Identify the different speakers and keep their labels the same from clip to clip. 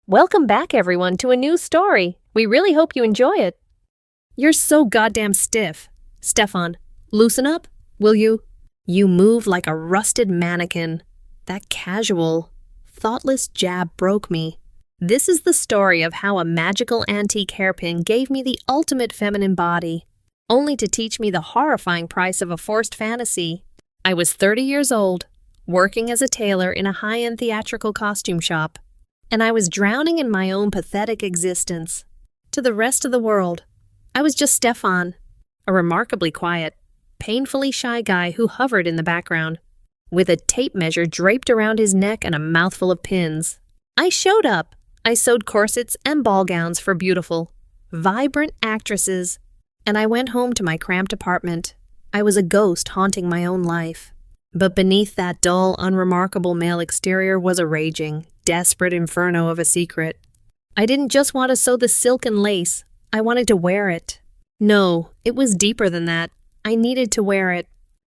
Speaker 1: Welcome back, everyone, to a new story. We really hope you enjoy it. You're so goddamn stiff. Stefan, loosen up, will you? You move like a rusted mannequin. That casual, thoughtless jab broke me. This is the story of how a magical antique hairpin gave me the ultimate feminine body, only to teach me the horrifying price of a forced fantasy. I was 30 years old, working as a tailor in a high-end theatrical costume shop, and I was drowning in my own pathetic existence. To the rest of the world, I was just Stefan, a remarkably quiet, painfully shy guy who hovered in the background, with a tape measure draped around his neck and a mouthful of pins. I showed up. I sewed corsets and ball gowns for beautiful, vibrant actresses, and I went home to my cramped apartment. I was a ghost haunting my own life. But beneath that dull, unremarkable male exterior was a raging, desperate inferno of a secret. I didn't just want to sew the silk and lace. I wanted to wear it. No, it was deeper than that. I needed to wear it.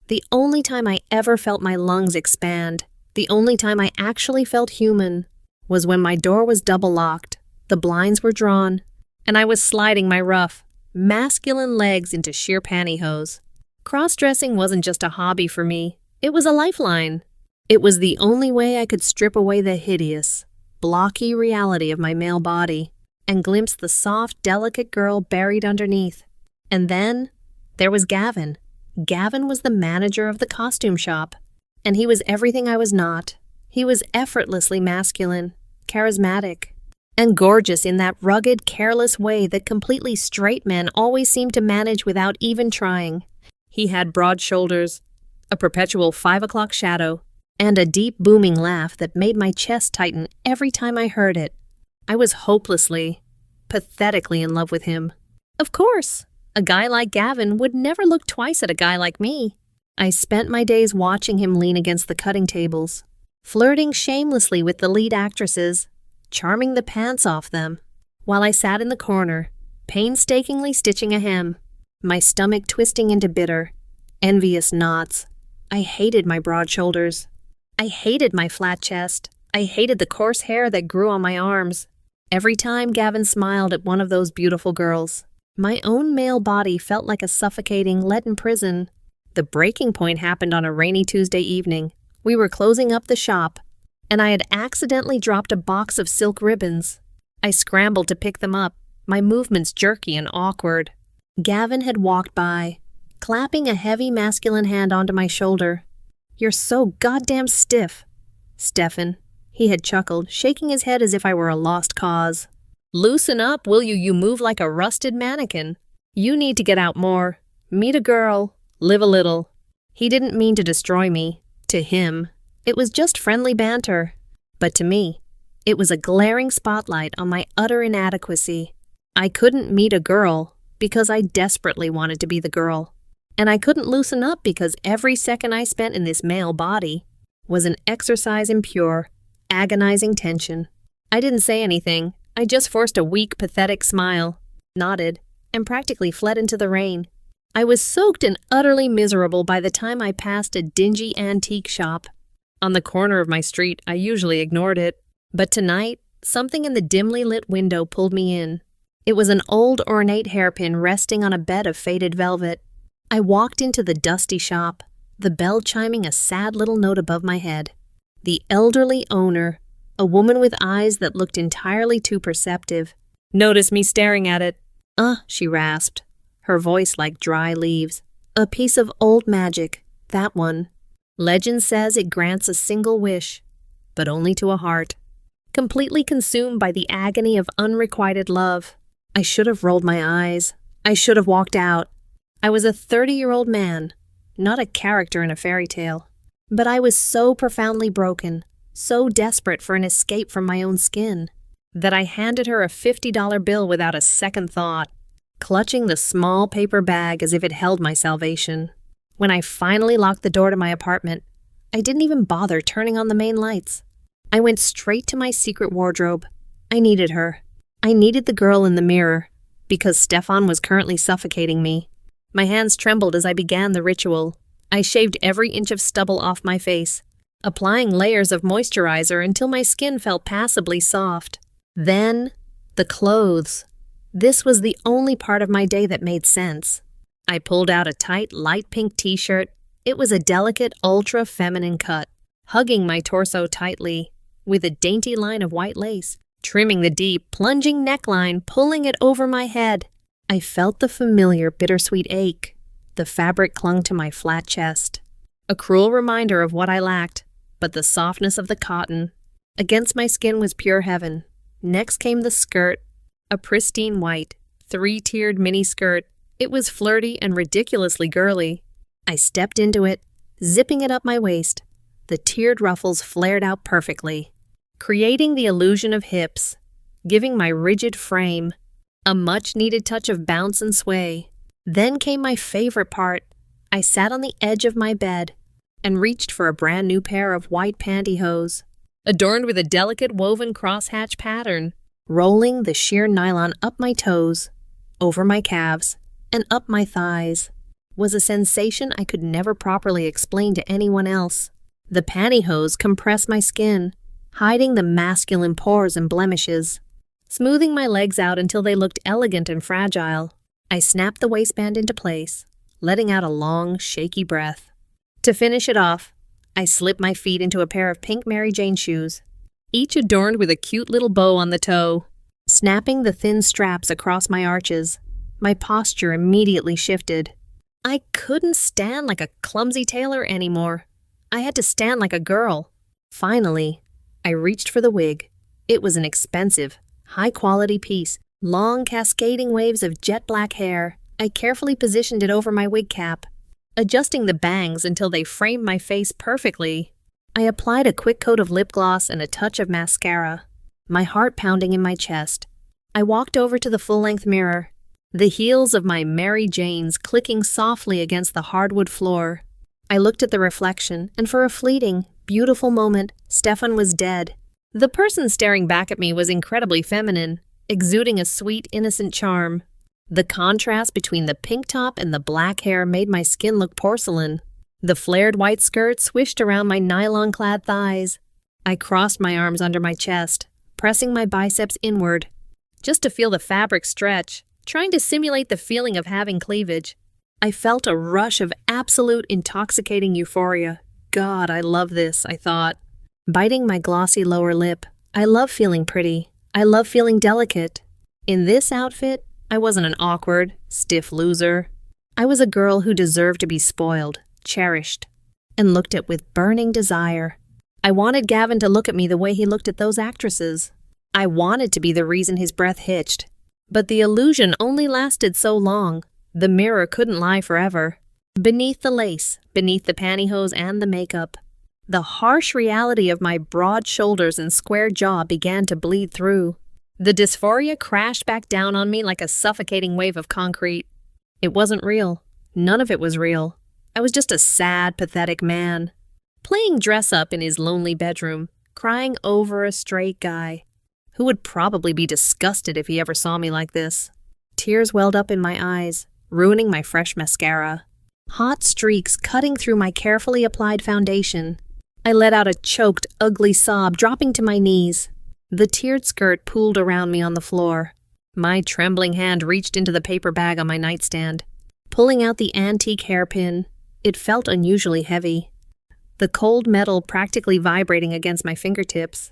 Speaker 1: The only time I ever felt my lungs expand, the only time I actually felt human, was when my door was double-locked, the blinds were drawn, and I was sliding my rough, masculine legs into sheer pantyhose. Cross-dressing wasn't just a hobby for me. It was a lifeline. It was the only way I could strip away the hideous, blocky reality of my male body and glimpse the soft, delicate girl buried underneath. And then there was Gavin. Gavin was the manager of the costume shop, and he was everything I was not. He was effortlessly masculine, charismatic, and gorgeous in that rugged, careless way that completely straight men always seem to manage without even trying. He had broad shoulders, a perpetual 5 o'clock shadow, and a deep, booming laugh that made my chest tighten every time I heard it. I was hopelessly, pathetically in love with him. Of course, a guy like Gavin would never look twice at a guy like me. I spent my days watching him lean against the cutting tables, flirting shamelessly with the lead actresses, charming the pants off them, while I sat in the corner, painstakingly stitching a hem, my stomach twisting into bitter, envious knots. I hated my broad shoulders. I hated my flat chest. I hated the coarse hair that grew on my arms. Every time Gavin smiled at one of those beautiful girls, my own male body felt like a suffocating leaden prison. The breaking point happened on a rainy Tuesday evening. We were closing up the shop, and I had accidentally dropped a box of silk ribbons. I scrambled to pick them up, my movements jerky and awkward. Gavin had walked by, clapping a heavy masculine hand onto my shoulder. "You're so goddamn stiff, Stefan," he had chuckled, shaking his head as if I were a lost cause. "Loosen up, will you? You move like a rusted mannequin. You need to get out more, meet a girl, live a little." He didn't mean to destroy me. To him, it was just friendly banter. But to me, it was a glaring spotlight on my utter inadequacy. I couldn't meet a girl because I desperately wanted to be the girl. And I couldn't loosen up because every second I spent in this male body was an exercise in pure, agonizing tension. I didn't say anything. I just forced a weak, pathetic smile, nodded, and practically fled into the rain. I was soaked and utterly miserable by the time I passed a dingy antique shop. On the corner of my street, I usually ignored it. But tonight, something in the dimly lit window pulled me in. It was an old, ornate hairpin resting on a bed of faded velvet. I walked into the dusty shop, the bell chiming a sad little note above my head. The elderly owner, a woman with eyes that looked entirely too perceptive, noticed me staring at it. She rasped, her voice like dry leaves. "A piece of old magic, that one. Legend says it grants a single wish, but only to a heart. Completely consumed by the agony of unrequited love." I should have rolled my eyes. I should have walked out. I was a 30-year-old man, not a character in a fairy tale. But I was so profoundly broken, so desperate for an escape from my own skin, that I handed her a $50 bill without a second thought, clutching the small paper bag as if it held my salvation. When I finally locked the door to my apartment, I didn't even bother turning on the main lights. I went straight to my secret wardrobe. I needed her. I needed the girl in the mirror, because Stefan was currently suffocating me. My hands trembled as I began the ritual. I shaved every inch of stubble off my face, applying layers of moisturizer until my skin felt passably soft. Then, the clothes. This was the only part of my day that made sense. I pulled out a tight, light pink t-shirt. It was a delicate, ultra-feminine cut, hugging my torso tightly, with a dainty line of white lace, trimming the deep, plunging neckline, pulling it over my head. I felt the familiar bittersweet ache. The fabric clung to my flat chest. A cruel reminder of what I lacked, but the softness of the cotton. Against my skin was pure heaven. Next came the skirt, a pristine white, 3-tiered mini skirt. It was flirty and ridiculously girly. I stepped into it, zipping it up my waist. The tiered ruffles flared out perfectly, creating the illusion of hips, giving my rigid frame a much-needed touch of bounce and sway. Then came my favorite part. I sat on the edge of my bed and reached for a brand new pair of white pantyhose, adorned with a delicate woven crosshatch pattern, rolling the sheer nylon up my toes, over my calves, and up my thighs, was a sensation I could never properly explain to anyone else. The pantyhose compressed my skin, hiding the masculine pores and blemishes, smoothing my legs out until they looked elegant and fragile. I snapped the waistband into place, letting out a long, shaky breath. To finish it off, I slipped my feet into a pair of pink Mary Jane shoes, each adorned with a cute little bow on the toe. Snapping the thin straps across my arches, my posture immediately shifted. I couldn't stand like a clumsy tailor anymore. I had to stand like a girl. Finally, I reached for the wig. It was an expensive, high-quality piece, long cascading waves of jet black hair. I carefully positioned it over my wig cap, adjusting the bangs until they framed my face perfectly. I applied a quick coat of lip gloss and a touch of mascara, my heart pounding in my chest. I walked over to the full-length mirror, the heels of my Mary Janes clicking softly against the hardwood floor. I looked at the reflection, and for a fleeting, beautiful moment, Stefan was dead. The person staring back at me was incredibly feminine, exuding a sweet, innocent charm. The contrast between the pink top and the black hair made my skin look porcelain. The flared white skirt swished around my nylon-clad thighs. I crossed my arms under my chest, pressing my biceps inward, just to feel the fabric stretch, trying to simulate the feeling of having cleavage. I felt a rush of absolute intoxicating euphoria. God, I love this, I thought. Biting my glossy lower lip, I love feeling pretty. I love feeling delicate. In this outfit, I wasn't an awkward, stiff loser. I was a girl who deserved to be spoiled, cherished, and looked at with burning desire. I wanted Gavin to look at me the way he looked at those actresses. I wanted to be the reason his breath hitched. But the illusion only lasted so long. The mirror couldn't lie forever. Beneath the lace, beneath the pantyhose and the makeup, the harsh reality of my broad shoulders and square jaw began to bleed through. The dysphoria crashed back down on me like a suffocating wave of concrete. It wasn't real. None of it was real. I was just a sad, pathetic man, playing dress-up in his lonely bedroom, crying over a straight guy who would probably be disgusted if he ever saw me like this. Tears welled up in my eyes, ruining my fresh mascara. Hot streaks cutting through my carefully applied foundation. I let out a choked, ugly sob, dropping to my knees. The tiered skirt pooled around me on the floor. My trembling hand reached into the paper bag on my nightstand, pulling out the antique hairpin. It felt unusually heavy, the cold metal practically vibrating against my fingertips.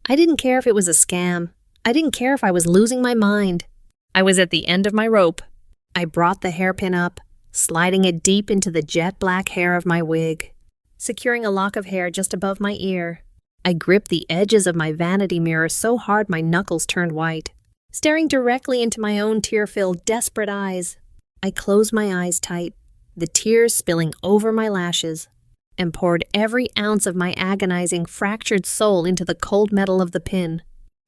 Speaker 1: I didn't care if it was a scam. I didn't care if I was losing my mind. I was at the end of my rope. I brought the hairpin up, sliding it deep into the jet black hair of my wig, securing a lock of hair just above my ear. I gripped the edges of my vanity mirror so hard my knuckles turned white, staring directly into my own tear-filled, desperate eyes. I closed my eyes tight, the tears spilling over my lashes, and poured every ounce of my agonizing, fractured soul into the cold metal of the pin.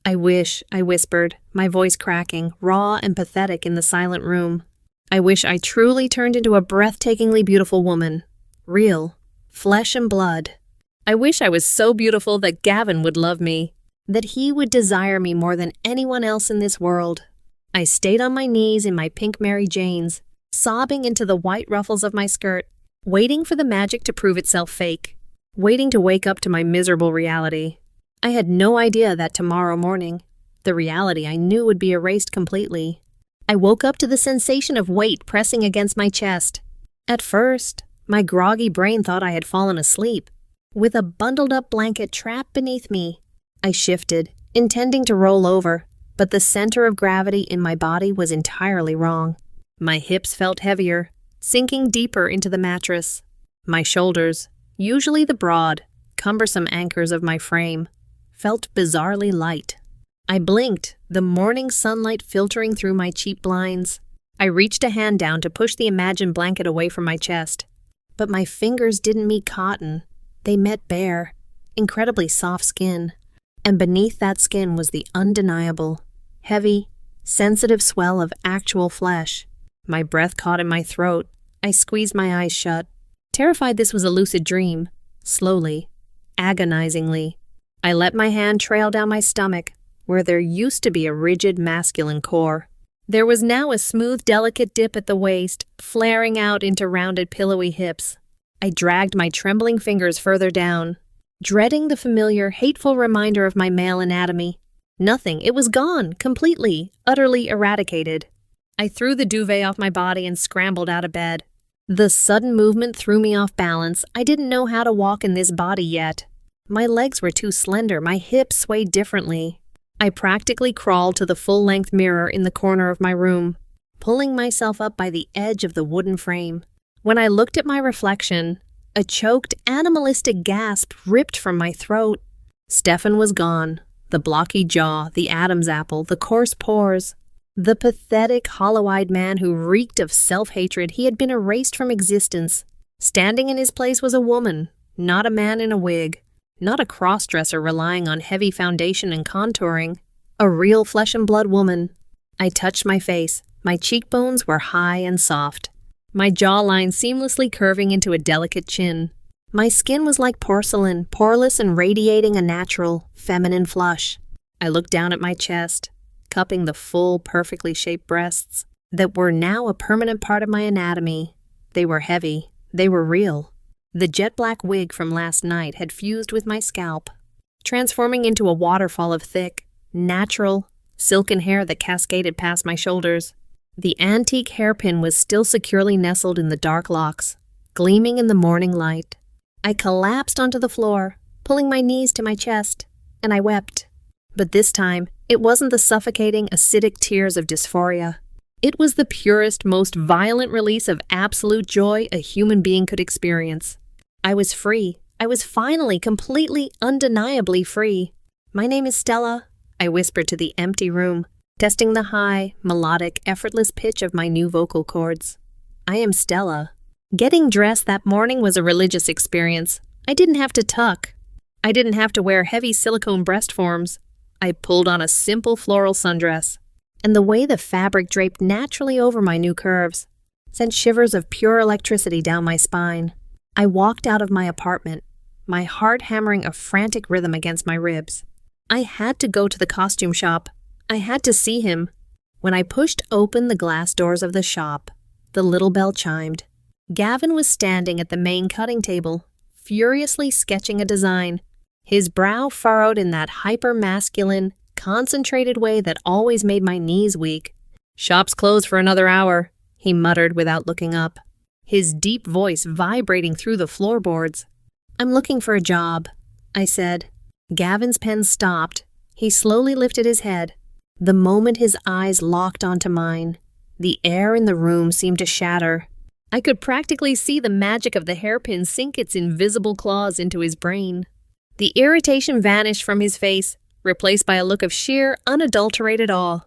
Speaker 1: I wish, I whispered, my voice cracking, raw and pathetic in the silent room. I wish I truly turned into a breathtakingly beautiful woman. Real, flesh and blood. I wish I was so beautiful that Gavin would love me, that he would desire me more than anyone else in this world. I stayed on my knees in my pink Mary Janes, sobbing into the white ruffles of my skirt, waiting for the magic to prove itself fake, waiting to wake up to my miserable reality. I had no idea that tomorrow morning The reality I knew would be erased completely. I woke up to the sensation of weight pressing against my chest. At first, my groggy brain thought I had fallen asleep, with a bundled-up blanket trapped beneath me. I shifted, intending to roll over, but the center of gravity in my body was entirely wrong. My hips felt heavier, sinking deeper into the mattress. My shoulders, usually the broad, cumbersome anchors of my frame, felt bizarrely light. I blinked, the morning sunlight filtering through my cheap blinds. I reached a hand down to push the imagined blanket away from my chest. But my fingers didn't meet cotton. They met bare, incredibly soft skin. And beneath that skin was the undeniable, heavy, sensitive swell of actual flesh. My breath caught in my throat. I squeezed my eyes shut, terrified this was a lucid dream. Slowly, agonizingly, I let my hand trail down my stomach, where there used to be a rigid masculine core. There was now a smooth, delicate dip at the waist, flaring out into rounded, pillowy hips. I dragged my trembling fingers further down, dreading the familiar, hateful reminder of my male anatomy. Nothing. It was gone, completely, utterly eradicated. I threw the duvet off my body and scrambled out of bed. The sudden movement threw me off balance. I didn't know how to walk in this body yet. My legs were too slender, my hips swayed differently. I practically crawled to the full-length mirror in the corner of my room, pulling myself up by the edge of the wooden frame. When I looked at my reflection, a choked, animalistic gasp ripped from my throat. Stefan was gone. The blocky jaw, the Adam's apple, the coarse pores. The pathetic, hollow-eyed man who reeked of self-hatred, he had been erased from existence. Standing in his place was a woman, not a man in a wig. Not a crossdresser relying on heavy foundation and contouring. A real flesh-and-blood woman. I touched my face. My cheekbones were high and soft. My jawline seamlessly curving into a delicate chin. My skin was like porcelain, poreless and radiating a natural, feminine flush. I looked down at my chest, cupping the full, perfectly shaped breasts that were now a permanent part of my anatomy. They were heavy. They were real. The jet-black wig from last night had fused with my scalp, transforming into a waterfall of thick, natural, silken hair that cascaded past my shoulders. The antique hairpin was still securely nestled in the dark locks, gleaming in the morning light. I collapsed onto the floor, pulling my knees to my chest, and I wept. But this time, it wasn't the suffocating, acidic tears of dysphoria. It was the purest, most violent release of absolute joy a human being could experience. I was free. I was finally, completely, undeniably free. "My name is Stella," I whispered to the empty room, testing the high, melodic, effortless pitch of my new vocal cords. "I am Stella." Getting dressed that morning was a religious experience. I didn't have to tuck. I didn't have to wear heavy silicone breast forms. I pulled on a simple floral sundress, and the way the fabric draped naturally over my new curves sent shivers of pure electricity down my spine. I walked out of my apartment, my heart hammering a frantic rhythm against my ribs. I had to go to the costume shop. I had to see him. When I pushed open the glass doors of the shop, the little bell chimed. Gavin was standing at the main cutting table, furiously sketching a design, his brow furrowed in that hyper-masculine, concentrated way that always made my knees weak. "Shop's closed for another hour," he muttered without looking up, his deep voice vibrating through the floorboards. "I'm looking for a job," I said. Gavin's pen stopped. He slowly lifted his head. The moment his eyes locked onto mine, the air in the room seemed to shatter. I could practically see the magic of the hairpin sink its invisible claws into his brain. The irritation vanished from his face, replaced by a look of sheer, unadulterated awe.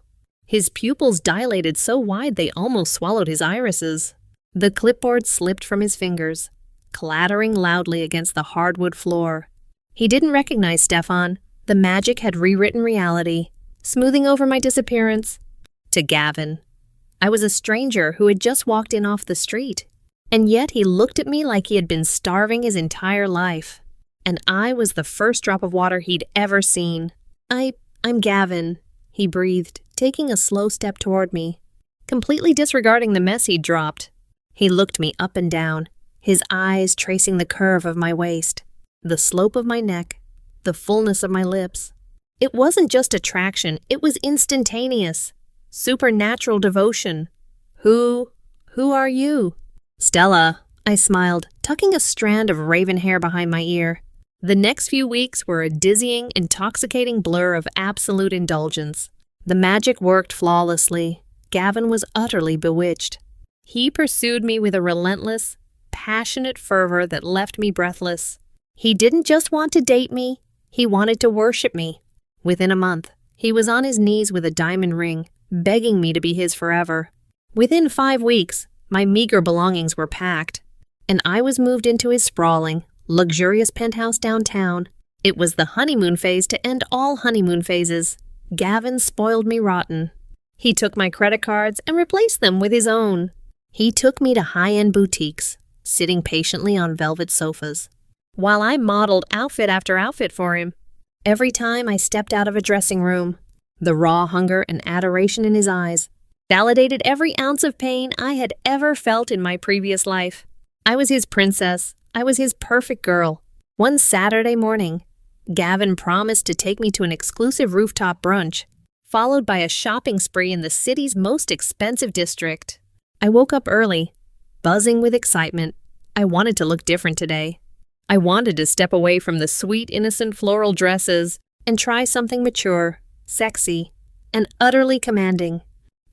Speaker 1: His pupils dilated so wide they almost swallowed his irises. The clipboard slipped from his fingers, clattering loudly against the hardwood floor. He didn't recognize Stefan. The magic had rewritten reality, smoothing over my disappearance. To Gavin, I was a stranger who had just walked in off the street, and yet he looked at me like he had been starving his entire life. And I was the first drop of water he'd ever seen. I'm Gavin," he breathed, taking a slow step toward me, completely disregarding the mess he'd dropped. He looked me up and down, his eyes tracing the curve of my waist, the slope of my neck, the fullness of my lips. It wasn't just attraction, it was instantaneous. Supernatural devotion. Who are you? Stella, I smiled, tucking a strand of raven hair behind my ear. The next few weeks were a dizzying, intoxicating blur of absolute indulgence. The magic worked flawlessly. Gavin was utterly bewitched. He pursued me with a relentless, passionate fervor that left me breathless. He didn't just want to date me, he wanted to worship me. Within a month, he was on his knees with a diamond ring, begging me to be his forever. Within 5 weeks, my meager belongings were packed, and I was moved into his sprawling, luxurious penthouse downtown. It was the honeymoon phase to end all honeymoon phases. Gavin spoiled me rotten. He took my credit cards and replaced them with his own. He took me to high-end boutiques, sitting patiently on velvet sofas, while I modeled outfit after outfit for him. Every time I stepped out of a dressing room, the raw hunger and adoration in his eyes validated every ounce of pain I had ever felt in my previous life. I was his princess. I was his perfect girl. One Saturday morning, Gavin promised to take me to an exclusive rooftop brunch, followed by a shopping spree in the city's most expensive district. I woke up early, buzzing with excitement. I wanted to look different today. I wanted to step away from the sweet, innocent floral dresses and try something mature, sexy, and utterly commanding.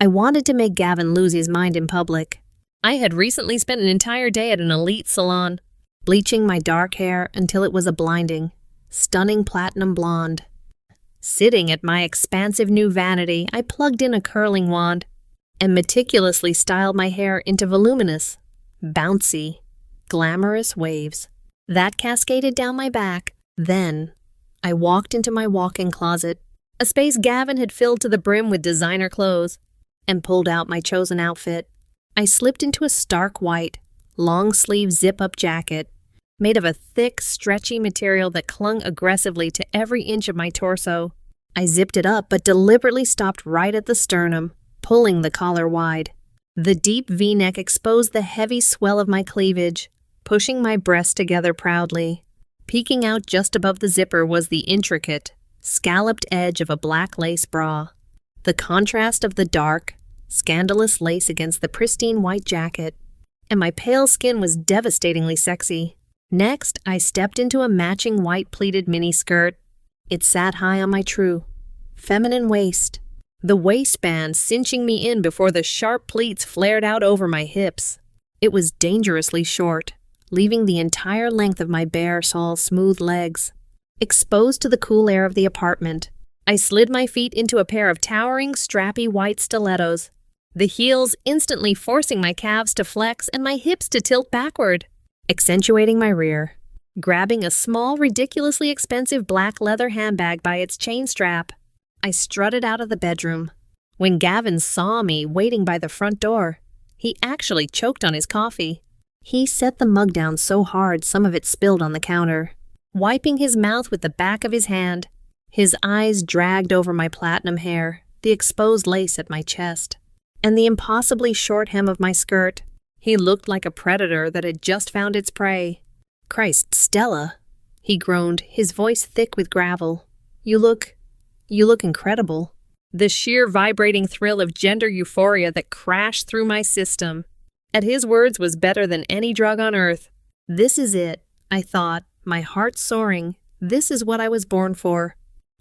Speaker 1: I wanted to make Gavin lose his mind in public. I had recently spent an entire day at an elite salon, bleaching my dark hair until it was a blinding, stunning platinum blonde. Sitting at my expansive new vanity, I plugged in a curling wand and meticulously styled my hair into voluminous, bouncy, glamorous waves that cascaded down my back. Then, I walked into my walk-in closet, a space Gavin had filled to the brim with designer clothes, and pulled out my chosen outfit. I slipped into a stark white, long-sleeve zip-up jacket made of a thick, stretchy material that clung aggressively to every inch of my torso. I zipped it up but deliberately stopped right at the sternum, pulling the collar wide. The deep V-neck exposed the heavy swell of my cleavage, pushing my breasts together proudly. Peeking out just above the zipper was the intricate, scalloped edge of a black lace bra. The contrast of the dark, scandalous lace against the pristine white jacket, and my pale skin was devastatingly sexy. Next, I stepped into a matching white pleated miniskirt. It sat high on my true, feminine waist, the waistband cinching me in before the sharp pleats flared out over my hips. It was dangerously short, leaving the entire length of my bare, smooth legs exposed to the cool air of the apartment. I slid my feet into a pair of towering, strappy white stilettos, the heels instantly forcing my calves to flex and my hips to tilt backward, accentuating my rear. Grabbing a small, ridiculously expensive black leather handbag by its chain strap, I strutted out of the bedroom. When Gavin saw me waiting by the front door, he actually choked on his coffee. He set the mug down so hard some of it spilled on the counter. Wiping his mouth with the back of his hand, his eyes dragged over my platinum hair, the exposed lace at my chest, and the impossibly short hem of my skirt. He looked like a predator that had just found its prey. "Christ, Stella," he groaned, his voice thick with gravel. You look incredible." The sheer vibrating thrill of gender euphoria that crashed through my system at his words was better than any drug on earth. This is it, I thought, my heart soaring. This is what I was born for.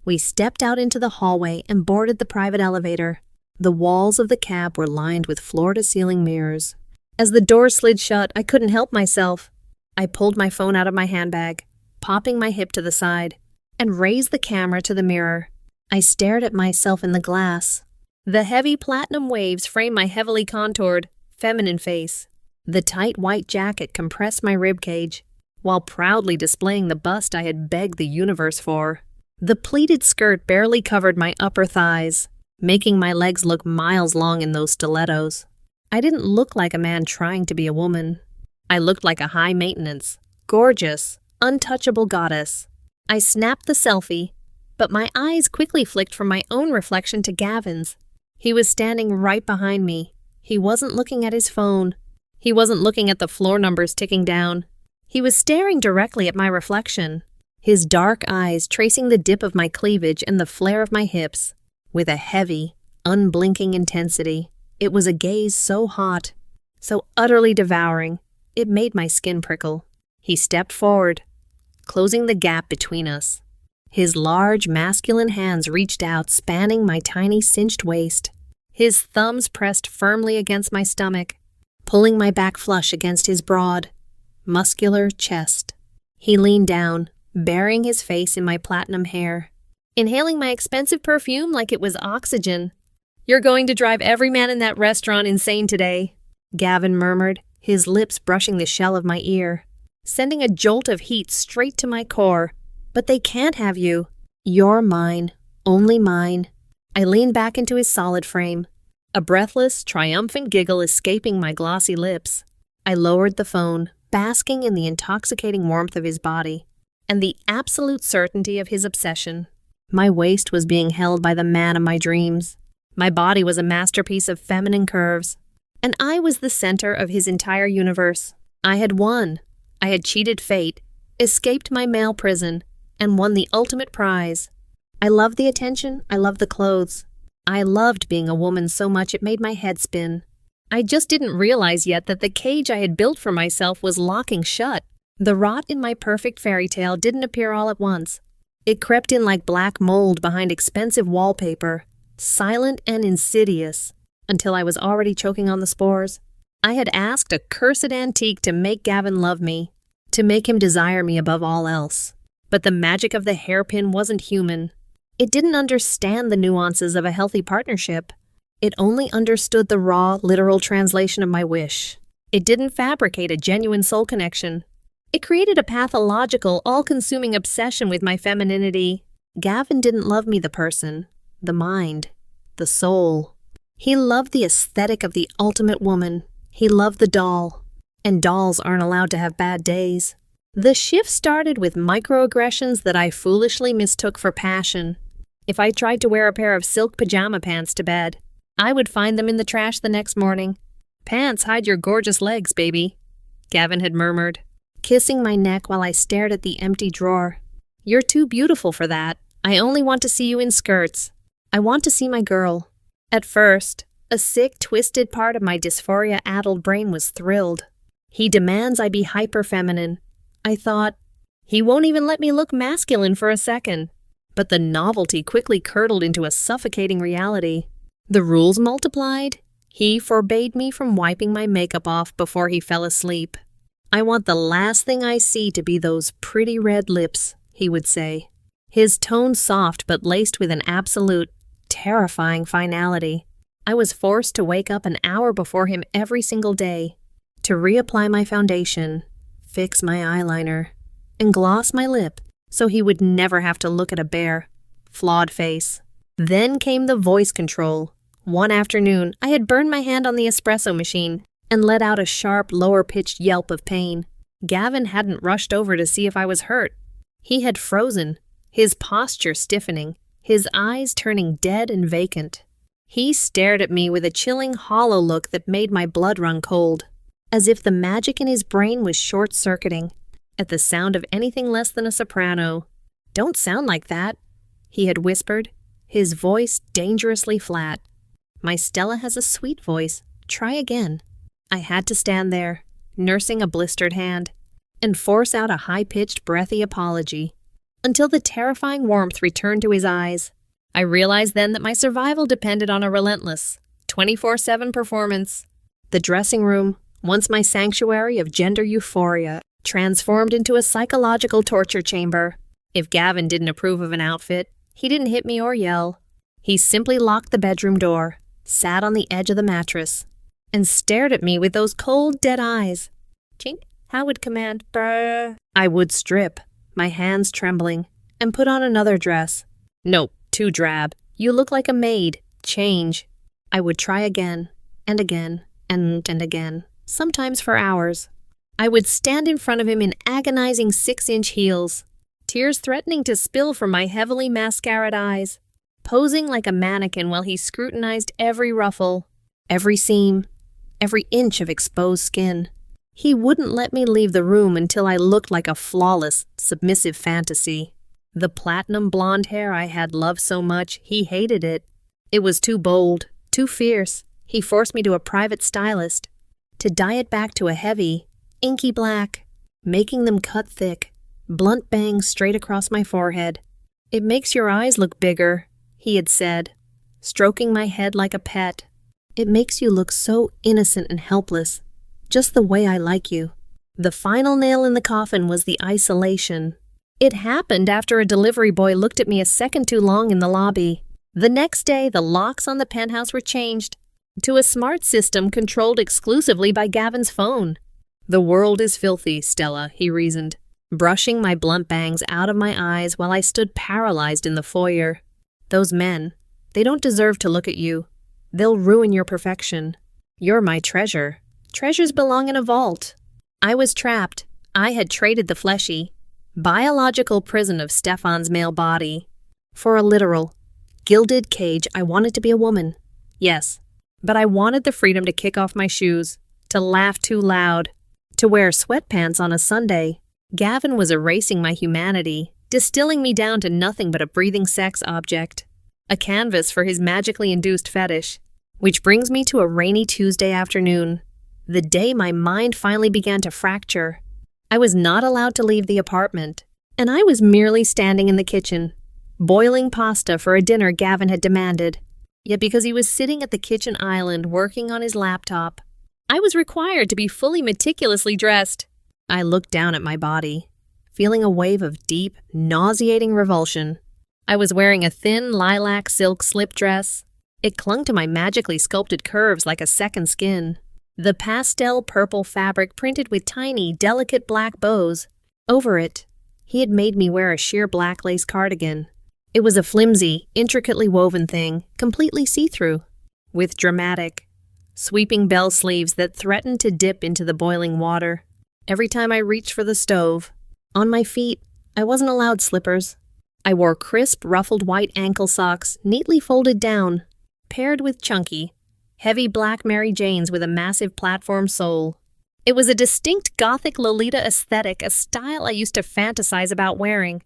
Speaker 1: We stepped out into the hallway and boarded the private elevator. The walls of the cab were lined with floor-to-ceiling mirrors. As the door slid shut, I couldn't help myself. I pulled my phone out of my handbag, popping my hip to the side, and raised the camera to the mirror. I stared at myself in the glass. The heavy platinum waves framed my heavily contoured, feminine face. The tight white jacket compressed my ribcage, while proudly displaying the bust I had begged the universe for. The pleated skirt barely covered my upper thighs, making my legs look miles long in those stilettos. I didn't look like a man trying to be a woman. I looked like a high-maintenance, gorgeous, untouchable goddess. I snapped the selfie, but my eyes quickly flicked from my own reflection to Gavin's. He was standing right behind me. He wasn't looking at his phone. He wasn't looking at the floor numbers ticking down. He was staring directly at my reflection. his dark eyes tracing the dip of my cleavage and the flare of my hips, with a heavy, unblinking intensity. It was a gaze so hot, so utterly devouring, it made my skin prickle. He stepped forward, closing the gap between us. His large, masculine hands reached out, spanning my tiny, cinched waist. His thumbs pressed firmly against my stomach, pulling my back flush against his broad, muscular chest. He leaned down, burying his face in my platinum hair, inhaling my expensive perfume like it was oxygen. "You're going to drive every man in that restaurant insane today," Gavin murmured, his lips brushing the shell of my ear, sending a jolt of heat straight to my core. "But they can't have you. You're mine, only mine." I leaned back into his solid frame, a breathless, triumphant giggle escaping my glossy lips. I lowered the phone, basking in the intoxicating warmth of his body and the absolute certainty of his obsession. My waist was being held by the man of my dreams. My body was a masterpiece of feminine curves, and I was the center of his entire universe. I had won. I had cheated fate, escaped my male prison, and won the ultimate prize. I loved the attention, I loved the clothes. I loved being a woman so much it made my head spin. I just didn't realize yet that the cage I had built for myself was locking shut. The rot in my perfect fairy tale didn't appear all at once. It crept in like black mold behind expensive wallpaper, silent and insidious, until I was already choking on the spores. I had asked a cursed antique to make Gavin love me, to make him desire me above all else. But the magic of the hairpin wasn't human. It didn't understand the nuances of a healthy partnership. It only understood the raw, literal translation of my wish. It didn't fabricate a genuine soul connection. It created a pathological, all-consuming obsession with my femininity. Gavin didn't love me the person, the mind, the soul. He loved the aesthetic of the ultimate woman. He loved the doll. And dolls aren't allowed to have bad days. The shift started with microaggressions that I foolishly mistook for passion. If I tried to wear a pair of silk pajama pants to bed, I would find them in the trash the next morning. "Pants hide your gorgeous legs, baby," Gavin had murmured, kissing my neck while I stared at the empty drawer. "You're too beautiful for that. I only want to see you in skirts. I want to see my girl." At first, a sick, twisted part of my dysphoria-addled brain was thrilled. He demands I be hyper-feminine. I thought, he won't even let me look masculine for a second. But the novelty quickly curdled into a suffocating reality. The rules multiplied. He forbade me from wiping my makeup off before he fell asleep. "I want the last thing I see to be those pretty red lips," he would say. His tone soft but laced with an absolute, terrifying finality. I was forced to wake up an hour before him every single day, to reapply my foundation, fix my eyeliner, and gloss my lip so he would never have to look at a bare, flawed face. Then came the voice control. One afternoon, I had burned my hand on the espresso machine and let out a sharp, lower-pitched yelp of pain. Gavin hadn't rushed over to see if I was hurt. He had frozen, his posture stiffening, his eyes turning dead and vacant. He stared at me with a chilling, hollow look that made my blood run cold, as if the magic in his brain was short-circuiting at the sound of anything less than a soprano. "Don't sound like that," he had whispered, his voice dangerously flat. "My Stella has a sweet voice. Try again." I had to stand there, nursing a blistered hand, and force out a high-pitched, breathy apology, until the terrifying warmth returned to his eyes. I realized then that my survival depended on a relentless, 24/7 performance. The dressing room, once my sanctuary of gender euphoria, transformed into a psychological torture chamber. If Gavin didn't approve of an outfit, he didn't hit me or yell. He simply locked the bedroom door, sat on the edge of the mattress, and stared at me with those cold, dead eyes. "Chink," How would command, "Brr." I would strip, my hands trembling, and put on another dress. "Nope, too drab. You look like a maid. Change." I would try again, and again, and again, sometimes for hours. I would stand in front of him in agonizing 6-inch heels, tears threatening to spill from my heavily mascaraed eyes, posing like a mannequin while he scrutinized every ruffle, every seam, every inch of exposed skin. He wouldn't let me leave the room until I looked like a flawless, submissive fantasy. The platinum blonde hair I had loved so much, he hated it. It was too bold, too fierce. He forced me to a private stylist to dye it back to a heavy, inky black, making them cut thick, blunt bangs straight across my forehead. "It makes your eyes look bigger," he had said, stroking my head like a pet. "It makes you look so innocent and helpless, just the way I like you." The final nail in the coffin was the isolation. It happened after a delivery boy looked at me a second too long in the lobby. The next day, the locks on the penthouse were changed to a smart system controlled exclusively by Gavin's phone. "The world is filthy, Stella," he reasoned, brushing my blunt bangs out of my eyes while I stood paralyzed in the foyer. "Those men, they don't deserve to look at you. They'll ruin your perfection. You're my treasure. Treasures belong in a vault." I was trapped. I had traded the fleshy, biological prison of Stefan's male body for a literal, gilded cage. I wanted to be a woman. Yes, but I wanted the freedom to kick off my shoes, to laugh too loud, to wear sweatpants on a Sunday. Gavin was erasing my humanity, distilling me down to nothing but a breathing sex object, a canvas for his magically induced fetish. Which brings me to a rainy Tuesday afternoon, the day my mind finally began to fracture. I was not allowed to leave the apartment, and I was merely standing in the kitchen, boiling pasta for a dinner Gavin had demanded. Yet because he was sitting at the kitchen island working on his laptop, I was required to be fully meticulously dressed. I looked down at my body, feeling a wave of deep, nauseating revulsion. I was wearing a thin lilac silk slip dress. It clung to my magically sculpted curves like a second skin. The pastel purple fabric printed with tiny, delicate black bows. Over it, he had made me wear a sheer black lace cardigan. It was a flimsy, intricately woven thing, completely see-through, with dramatic, sweeping bell sleeves that threatened to dip into the boiling water every time I reached for the stove. On my feet, I wasn't allowed slippers. I wore crisp, ruffled white ankle socks, neatly folded down, paired with chunky, heavy black Mary Janes with a massive platform sole. It was a distinct Gothic Lolita aesthetic, a style I used to fantasize about wearing.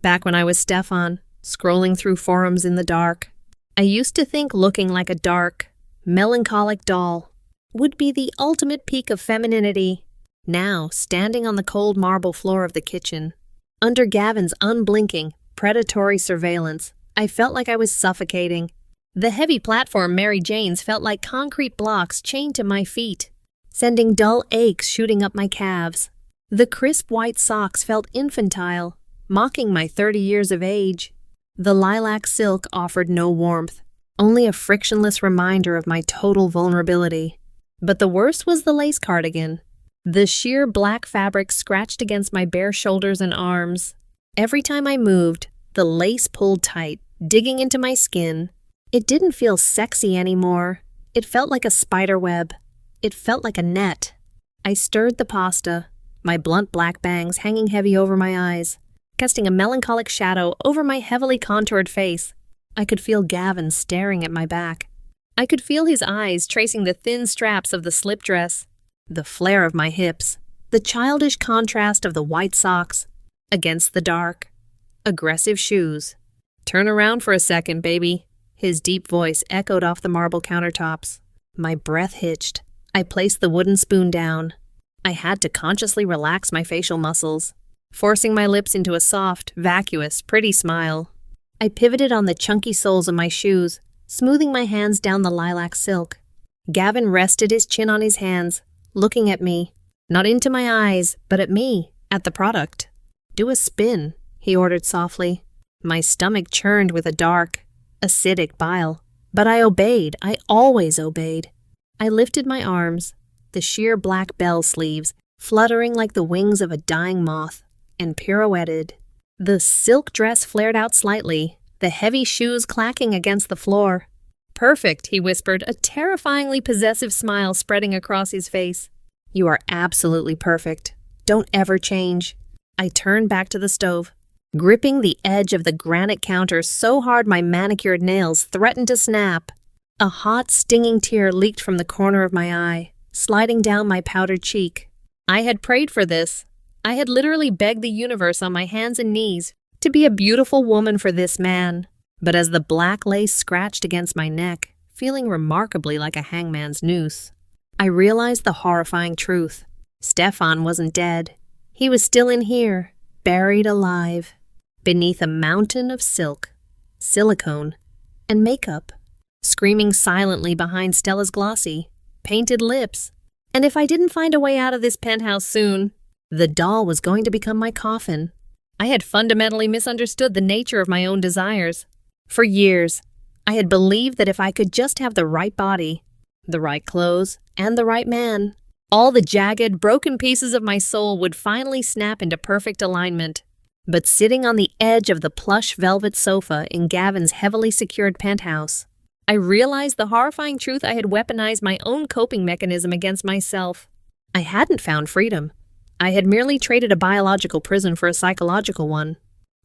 Speaker 1: Back when I was Stefan, scrolling through forums in the dark, I used to think looking like a dark, melancholic doll would be the ultimate peak of femininity. Now, standing on the cold marble floor of the kitchen, under Gavin's unblinking, predatory surveillance, I felt like I was suffocating. The heavy platform Mary Janes felt like concrete blocks chained to my feet, sending dull aches shooting up my calves. The crisp white socks felt infantile, mocking my 30 years of age. The lilac silk offered no warmth, only a frictionless reminder of my total vulnerability. But the worst was the lace cardigan. The sheer black fabric scratched against my bare shoulders and arms. Every time I moved, the lace pulled tight, digging into my skin. It didn't feel sexy anymore. It felt like a spider web. It felt like a net. I stirred the pasta, my blunt black bangs hanging heavy over my eyes, casting a melancholic shadow over my heavily contoured face. I could feel Gavin staring at my back. I could feel his eyes tracing the thin straps of the slip dress, the flare of my hips, the childish contrast of the white socks against the dark, aggressive shoes. "Turn around for a second, baby." His deep voice echoed off the marble countertops. My breath hitched. I placed the wooden spoon down. I had to consciously relax my facial muscles, forcing my lips into a soft, vacuous, pretty smile. I pivoted on the chunky soles of my shoes, smoothing my hands down the lilac silk. Gavin rested his chin on his hands, looking at me, not into my eyes, but at me, at the product. "Do a spin," he ordered softly. My stomach churned with a dark, acidic bile, but I obeyed. I always obeyed. I lifted my arms, the sheer black bell sleeves fluttering like the wings of a dying moth, and pirouetted. The silk dress flared out slightly, the heavy shoes clacking against the floor. "Perfect," he whispered, a terrifyingly possessive smile spreading across his face. "You are absolutely perfect. Don't ever change." I turned back to the stove, gripping the edge of the granite counter so hard my manicured nails threatened to snap. A hot, stinging tear leaked from the corner of my eye, sliding down my powdered cheek. I had prayed for this. I had literally begged the universe on my hands and knees to be a beautiful woman for this man. But as the black lace scratched against my neck, feeling remarkably like a hangman's noose, I realized the horrifying truth. Stefan wasn't dead. He was still in here, buried alive, beneath a mountain of silk, silicone, and makeup, screaming silently behind Stella's glossy, painted lips. And if I didn't find a way out of this penthouse soon, the doll was going to become my coffin. I had fundamentally misunderstood the nature of my own desires. For years, I had believed that if I could just have the right body, the right clothes, and the right man, all the jagged, broken pieces of my soul would finally snap into perfect alignment. But sitting on the edge of the plush velvet sofa in Gavin's heavily secured penthouse, I realized the horrifying truth. I had weaponized my own coping mechanism against myself. I hadn't found freedom. I had merely traded a biological prison for a psychological one.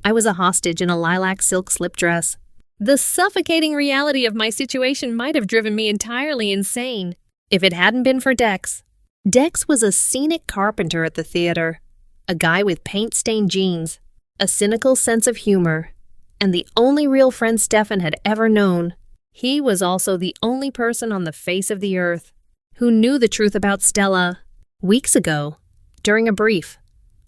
Speaker 1: I was a hostage in a lilac silk slip dress. The suffocating reality of my situation might have driven me entirely insane if it hadn't been for Dex. Dex was a scenic carpenter at the theater, a guy with paint-stained jeans, a cynical sense of humor, and the only real friend Stefan had ever known. He was also the only person on the face of the earth who knew the truth about Stella. Weeks ago, during a brief,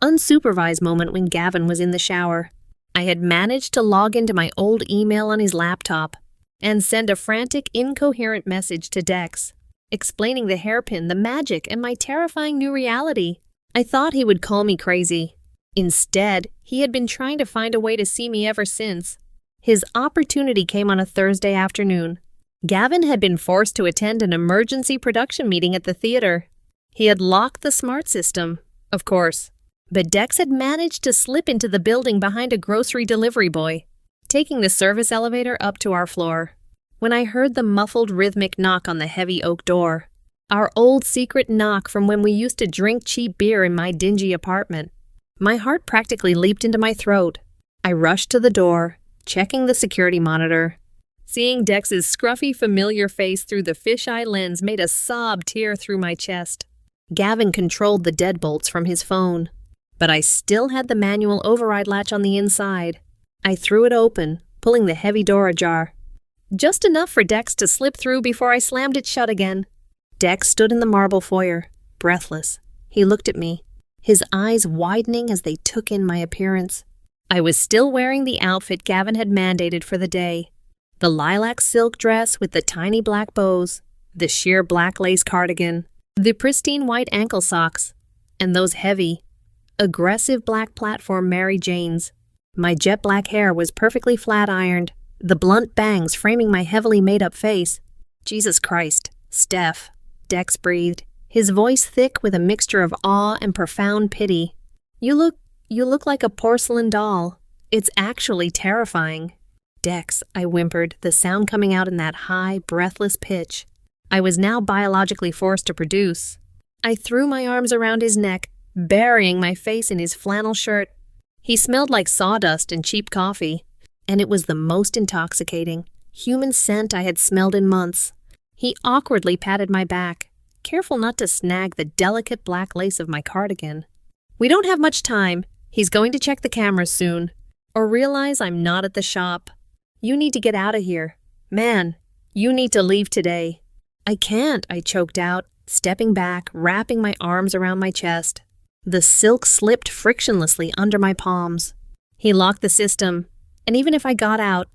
Speaker 1: unsupervised moment when Gavin was in the shower, I had managed to log into my old email on his laptop and send a frantic, incoherent message to Dex, explaining the hairpin, the magic, and my terrifying new reality. I thought he would call me crazy. Instead, he had been trying to find a way to see me ever since. His opportunity came on a Thursday afternoon. Gavin had been forced to attend an emergency production meeting at the theater. He had locked the smart system, of course, but Dex had managed to slip into the building behind a grocery delivery boy, taking the service elevator up to our floor. When I heard the muffled rhythmic knock on the heavy oak door, our old secret knock from when we used to drink cheap beer in my dingy apartment, my heart practically leaped into my throat. I rushed to the door, checking the security monitor. Seeing Dex's scruffy, familiar face through the fisheye lens made a sob tear through my chest. Gavin controlled the deadbolts from his phone, but I still had the manual override latch on the inside. I threw it open, pulling the heavy door ajar, just enough for Dex to slip through before I slammed it shut again. Dex stood in the marble foyer, breathless. He looked at me, his eyes widening as they took in my appearance. I was still wearing the outfit Gavin had mandated for the day. The lilac silk dress with the tiny black bows, the sheer black lace cardigan, the pristine white ankle socks, and those heavy, aggressive black platform Mary Janes. My jet black hair was perfectly flat ironed, the blunt bangs framing my heavily made-up face. Jesus Christ, Steph, Dex breathed, his voice thick with a mixture of awe and profound pity. You look like a porcelain doll. It's actually terrifying. Dex, I whimpered, the sound coming out in that high, breathless pitch I was now biologically forced to produce. I threw my arms around his neck, burying my face in his flannel shirt. He smelled like sawdust and cheap coffee, and it was the most intoxicating, human scent I had smelled in months. He awkwardly patted my back, careful not to snag the delicate black lace of my cardigan. We don't have much time. He's going to check the cameras soon, or realize I'm not at the shop. You need to get out of here. Man, you need to leave today. I can't, I choked out, stepping back, wrapping my arms around my chest. The silk slipped frictionlessly under my palms. He locked the system, and even if I got out,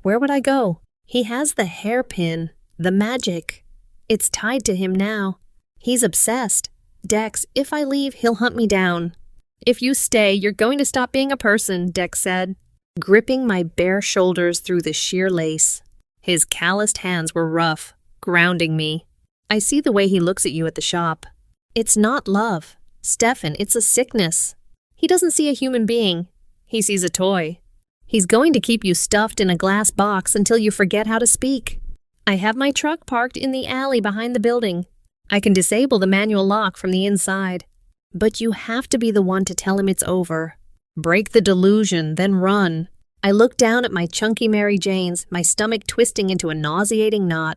Speaker 1: where would I go? He has the hairpin, the magic. It's tied to him now. He's obsessed. Dex, if I leave, he'll hunt me down. If you stay, you're going to stop being a person, Dex said, gripping my bare shoulders through the sheer lace. His calloused hands were rough, grounding me. I see the way he looks at you at the shop. It's not love. Stefan, it's a sickness. He doesn't see a human being. He sees a toy. He's going to keep you stuffed in a glass box until you forget how to speak. I have my truck parked in the alley behind the building. I can disable the manual lock from the inside. But you have to be the one to tell him it's over. Break the delusion, then run. I looked down at my chunky Mary Janes, my stomach twisting into a nauseating knot.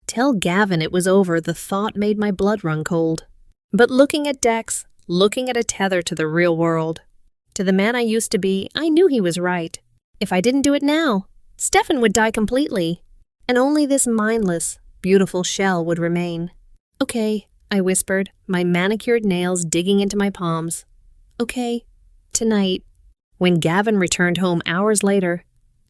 Speaker 1: Tell Gavin it was over, the thought made my blood run cold. But looking at Dex, looking at a tether to the real world. To the man I used to be, I knew he was right. If I didn't do it now, Stefan would die completely, and only this mindless, beautiful shell would remain. Okay, I whispered, my manicured nails digging into my palms. Okay, tonight. When Gavin returned home hours later,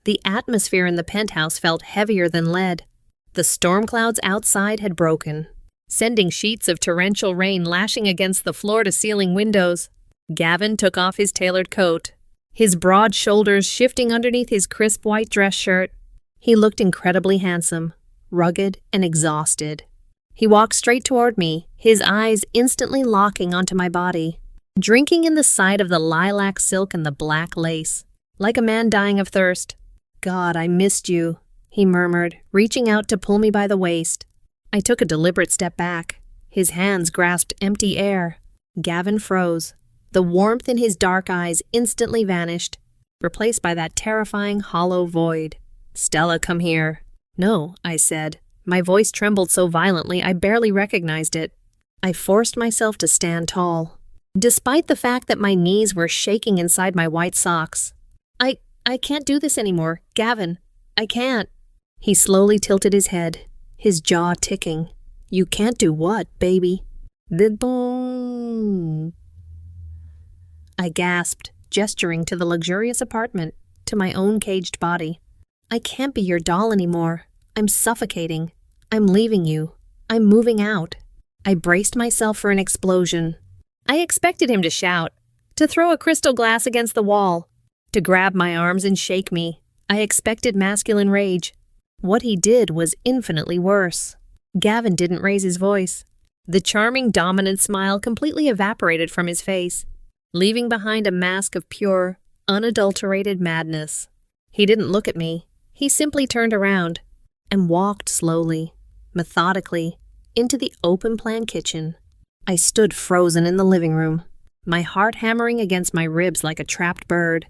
Speaker 1: the atmosphere in the penthouse felt heavier than lead. The storm clouds outside had broken, sending sheets of torrential rain lashing against the floor-to-ceiling windows. Gavin took off his tailored coat, his broad shoulders shifting underneath his crisp white dress shirt. He looked incredibly handsome, rugged, and exhausted. He walked straight toward me, his eyes instantly locking onto my body, drinking in the sight of the lilac silk and the black lace, like a man dying of thirst. God, I missed you, he murmured, reaching out to pull me by the waist. I took a deliberate step back. His hands grasped empty air. Gavin froze. The warmth in his dark eyes instantly vanished, replaced by that terrifying hollow void. Stella, come here. No, I said. My voice trembled so violently I barely recognized it. I forced myself to stand tall, despite the fact that my knees were shaking inside my white socks. I can't do this anymore, Gavin. I can't. He slowly tilted his head, his jaw ticking. You can't do what, baby? The boom. I gasped, gesturing to the luxurious apartment, to my own caged body. I can't be your doll anymore. I'm suffocating. I'm leaving you. I'm moving out. I braced myself for an explosion. I expected him to shout, to throw a crystal glass against the wall, to grab my arms and shake me. I expected masculine rage. What he did was infinitely worse. Gavin didn't raise his voice. The charming, dominant smile completely evaporated from his face, leaving behind a mask of pure, unadulterated madness. He didn't look at me. He simply turned around and walked slowly, methodically, into the open-plan kitchen. I stood frozen in the living room, my heart hammering against my ribs like a trapped bird.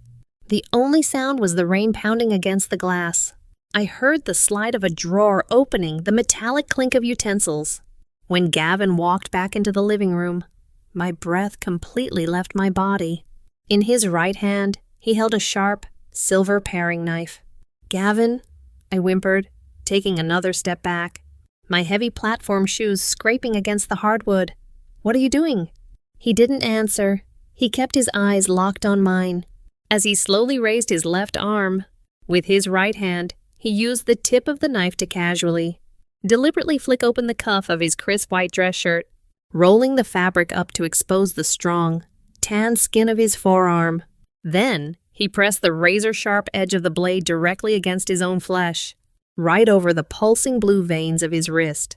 Speaker 1: The only sound was the rain pounding against the glass. I heard the slide of a drawer opening, the metallic clink of utensils. When Gavin walked back into the living room, my breath completely left my body. In his right hand, he held a sharp, silver paring knife. Gavin, I whimpered, taking another step back, my heavy platform shoes scraping against the hardwood. What are you doing? He didn't answer. He kept his eyes locked on mine. As he slowly raised his left arm, with his right hand, he used the tip of the knife to casually, deliberately flick open the cuff of his crisp white dress shirt, rolling the fabric up to expose the strong, tan skin of his forearm. Then, he pressed the razor-sharp edge of the blade directly against his own flesh, right over the pulsing blue veins of his wrist.